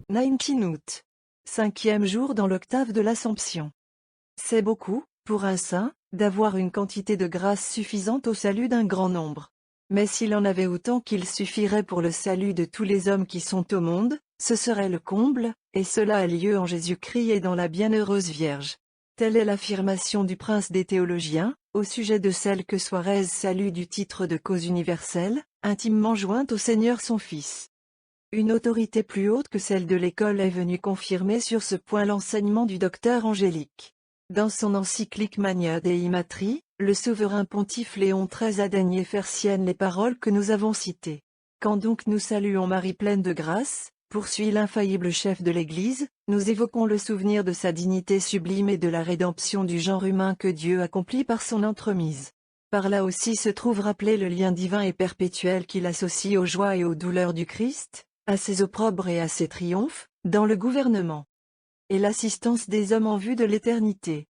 19 août. 5e jour dans l'octave de l'Assomption. C'est beaucoup, pour un saint, d'avoir une quantité de grâce suffisante au salut d'un grand nombre. Mais s'il en avait autant qu'il suffirait pour le salut de tous les hommes qui sont au monde, ce serait le comble, et cela a lieu en Jésus-Christ et dans la bienheureuse Vierge. Telle est l'affirmation du prince des théologiens, au sujet de celle que Suarez salue du titre de cause universelle, intimement jointe au Seigneur son Fils. Une autorité plus haute que celle de l'école est venue confirmer sur ce point l'enseignement du docteur Angélique. Dans son encyclique Magna Dei Matri, le souverain pontife Léon XIII a daigné faire siennes les paroles que nous avons citées. Quand donc nous saluons Marie pleine de grâce, poursuit l'infaillible chef de l'Église, nous évoquons le souvenir de sa dignité sublime et de la rédemption du genre humain que Dieu accomplit par son entremise. Par là aussi se trouve rappelé le lien divin et perpétuel qu'il associe aux joies et aux douleurs du Christ, à ses opprobres et à ses triomphes, dans le gouvernement et l'assistance des hommes en vue de l'éternité.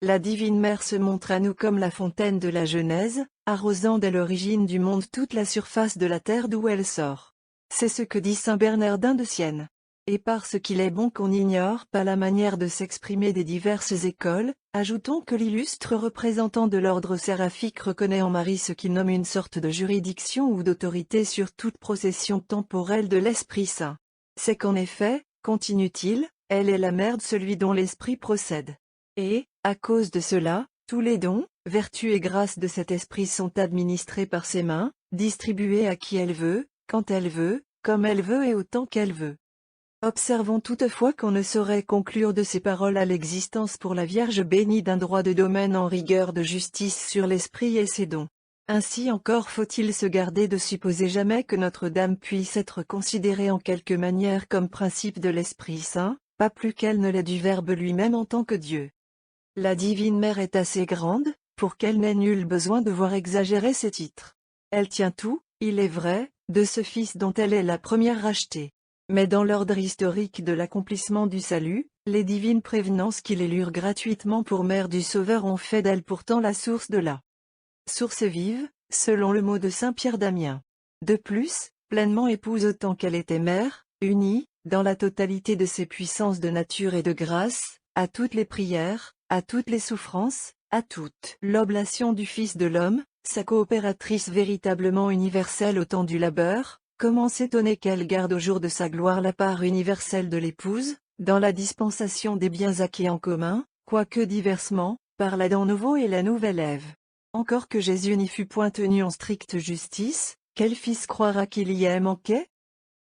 La Divine Mère se montre à nous comme la fontaine de la Genèse, arrosant dès l'origine du monde toute la surface de la terre d'où elle sort. C'est ce que dit saint Bernardin de Sienne. Et parce qu'il est bon qu'on n'ignore pas la manière de s'exprimer des diverses écoles, ajoutons que l'illustre représentant de l'ordre séraphique reconnaît en Marie ce qu'il nomme une sorte de juridiction ou d'autorité sur toute procession temporelle de l'Esprit Saint. C'est qu'en effet, continue-t-il, elle est la mère de celui dont l'Esprit procède. Et, à cause de cela, tous les dons, vertus et grâces de cet Esprit sont administrés par ses mains, distribués à qui elle veut, quand elle veut, comme elle veut et autant qu'elle veut. Observons toutefois qu'on ne saurait conclure de ces paroles à l'existence pour la Vierge bénie d'un droit de domaine en rigueur de justice sur l'Esprit et ses dons. Ainsi encore faut-il se garder de supposer jamais que Notre-Dame puisse être considérée en quelque manière comme principe de l'Esprit Saint, pas plus qu'elle ne l'est du Verbe lui-même en tant que Dieu. La Divine Mère est assez grande, pour qu'elle n'ait nul besoin de voir exagérer ses titres. Elle tient tout, il est vrai, de ce Fils dont elle est la première rachetée. Mais dans l'ordre historique de l'accomplissement du salut, les divines prévenances qui l'élurent gratuitement pour mère du Sauveur ont fait d'elle pourtant la source de la source vive, selon le mot de saint Pierre d'Amiens. De plus, pleinement épouse autant qu'elle était mère, unie, dans la totalité de ses puissances de nature et de grâce, à toutes les prières, à toutes les souffrances, à toute l'oblation du Fils de l'homme, sa coopératrice véritablement universelle au temps du labeur. Comment s'étonner qu'elle garde au jour de sa gloire la part universelle de l'épouse, dans la dispensation des biens acquis en commun, quoique diversement, par l'Adam nouveau et la nouvelle Ève. Encore que Jésus n'y fût point tenu en stricte justice, quel fils croira qu'il y ait manqué?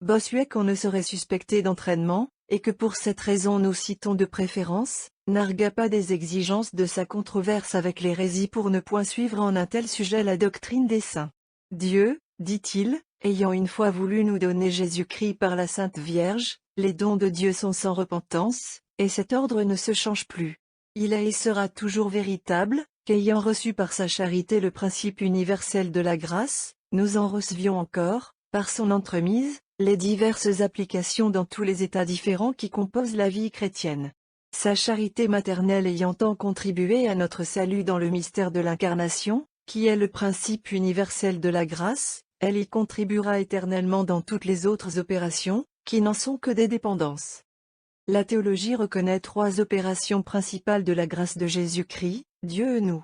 Bossuet qu'on ne saurait suspecter d'entraînement, et que pour cette raison nous citons de préférence, n'argua pas des exigences de sa controverse avec l'hérésie pour ne point suivre en un tel sujet la doctrine des saints. Dieu, dit-il, ayant une fois voulu nous donner Jésus-Christ par la Sainte Vierge, les dons de Dieu sont sans repentance, et cet ordre ne se change plus. Il est et sera toujours véritable, qu'ayant reçu par sa charité le principe universel de la grâce, nous en recevions encore, par son entremise, les diverses applications dans tous les états différents qui composent la vie chrétienne. Sa charité maternelle ayant tant contribué à notre salut dans le mystère de l'incarnation, qui est le principe universel de la grâce, elle y contribuera éternellement dans toutes les autres opérations, qui n'en sont que des dépendances. La théologie reconnaît 3 opérations principales de la grâce de Jésus-Christ. Dieu nous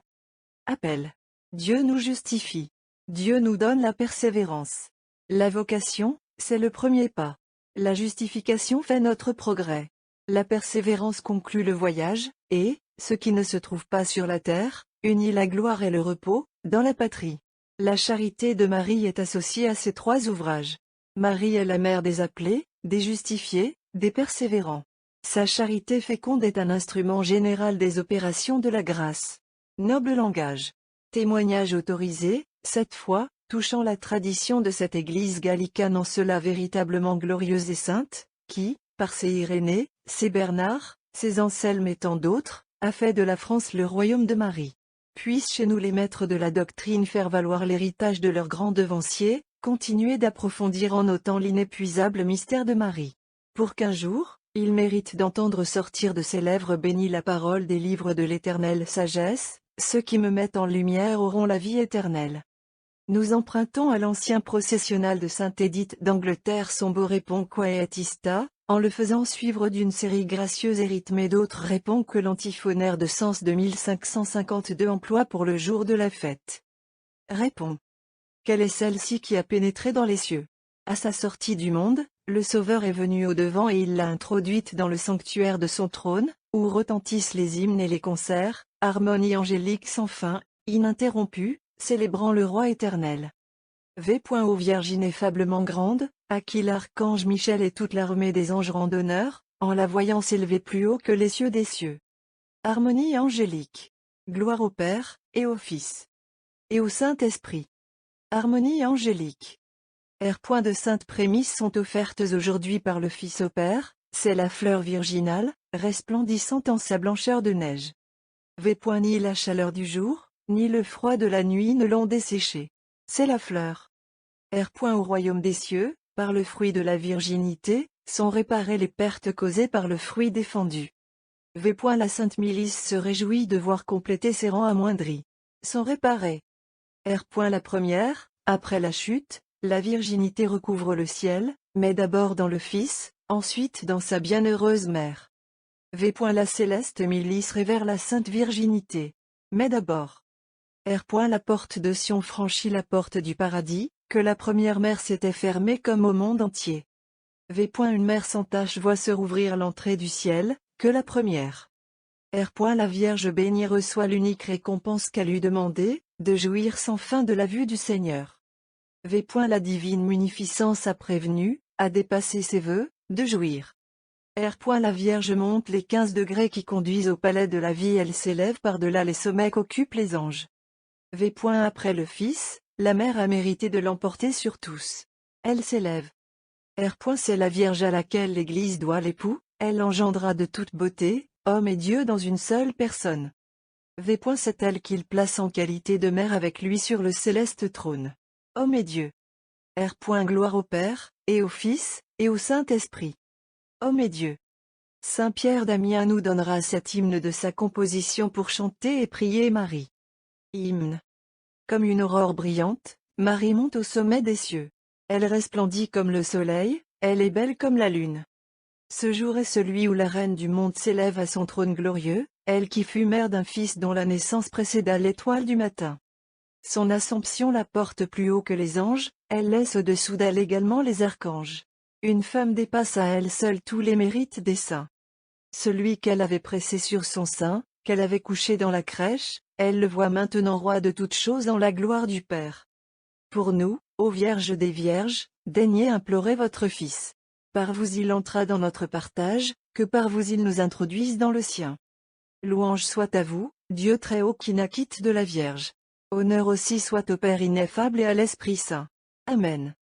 appelle. Dieu nous justifie. Dieu nous donne la persévérance. La vocation, c'est le premier pas. La justification fait notre progrès. La persévérance conclut le voyage, et, ce qui ne se trouve pas sur la terre, unit la gloire et le repos, dans la patrie. La charité de Marie est associée à ces 3 ouvrages. Marie est la mère des appelés, des justifiés, des persévérants. Sa charité féconde est un instrument général des opérations de la grâce. Noble langage. Témoignage autorisé, cette fois, touchant la tradition de cette Église gallicane en cela véritablement glorieuse et sainte, qui, par ses Irénée, ses Bernard, ses Anselme et tant d'autres, a fait de la France le royaume de Marie. Puissent chez nous les maîtres de la doctrine faire valoir l'héritage de leurs grands devanciers, continuer d'approfondir en autant l'inépuisable mystère de Marie. Pour qu'un jour, ils méritent d'entendre sortir de ses lèvres bénies la parole des livres de l'éternelle sagesse, ceux qui me mettent en lumière auront la vie éternelle. Nous empruntons à l'ancien processionnal de Sainte Édith d'Angleterre son beau répond Quae est ista, en le faisant suivre d'une série gracieuse et rythmée d'autres répons que l'antiphonaire de sens de 1552 emploie pour le jour de la fête. Répond. Quelle est celle-ci qui a pénétré dans les cieux? À sa sortie du monde, le Sauveur est venu au-devant et il l'a introduite dans le sanctuaire de son trône, où retentissent les hymnes et les concerts, harmonie angélique sans fin, ininterrompue, célébrant le Roi éternel. V. Ô Vierge ineffablement grande, à qui l'archange Michel et toute l'armée des anges rendent honneur, en la voyant s'élever plus haut que les cieux des cieux. Harmonie angélique. Gloire au Père, et au Fils. Et au Saint-Esprit. Harmonie angélique. R. De saintes prémices sont offertes aujourd'hui par le Fils au Père, c'est la fleur virginale, resplendissante en sa blancheur de neige. V. Ni la chaleur du jour, ni le froid de la nuit ne l'ont desséchée. C'est la fleur. R. Au royaume des cieux, par le fruit de la virginité, sont réparées les pertes causées par le fruit défendu. V. La sainte milice se réjouit de voir compléter ses rangs amoindris. Sont réparés. R. La première, après la chute, la virginité recouvre le ciel, mais d'abord dans le Fils, ensuite dans sa bienheureuse mère. V. La céleste milice révère la sainte virginité. Mais d'abord. R. La porte de Sion franchit la porte du paradis, que la première mère s'était fermée comme au monde entier. V. Une mère sans tache voit se rouvrir l'entrée du ciel, que la première. R. La Vierge bénie reçoit l'unique récompense qu'elle eût demandée, de jouir sans fin de la vue du Seigneur. V. La divine munificence a prévenu, a dépassé ses vœux, de jouir. R. La Vierge monte les 15 degrés qui conduisent au palais de la vie, elle s'élève par-delà les sommets qu'occupent les anges. V. Après le Fils, la mère a mérité de l'emporter sur tous. Elle s'élève. R. C'est la Vierge à laquelle l'Église doit l'époux, elle engendra de toute beauté, homme et Dieu dans une seule personne. V. C'est elle qu'il place en qualité de mère avec lui sur le céleste trône. Homme et Dieu. R. Gloire au Père, et au Fils, et au Saint-Esprit. Homme et Dieu. Saint Pierre d'Amiens nous donnera cet hymne de sa composition pour chanter et prier Marie. Hymne. Comme une aurore brillante, Marie monte au sommet des cieux. Elle resplendit comme le soleil, elle est belle comme la lune. Ce jour est celui où la reine du monde s'élève à son trône glorieux, elle qui fut mère d'un fils dont la naissance précéda l'étoile du matin. Son assomption la porte plus haut que les anges, elle laisse au-dessous d'elle également les archanges. Une femme dépasse à elle seule tous les mérites des saints. Celui qu'elle avait pressé sur son sein, qu'elle avait couché dans la crèche, elle le voit maintenant roi de toutes choses en la gloire du Père. Pour nous, ô Vierge des Vierges, daignez implorer votre Fils. Par vous il entra dans notre partage, que par vous il nous introduise dans le sien. Louange soit à vous, Dieu très haut qui naquit de la Vierge. Honneur aussi soit au Père ineffable et à l'Esprit Saint. Amen.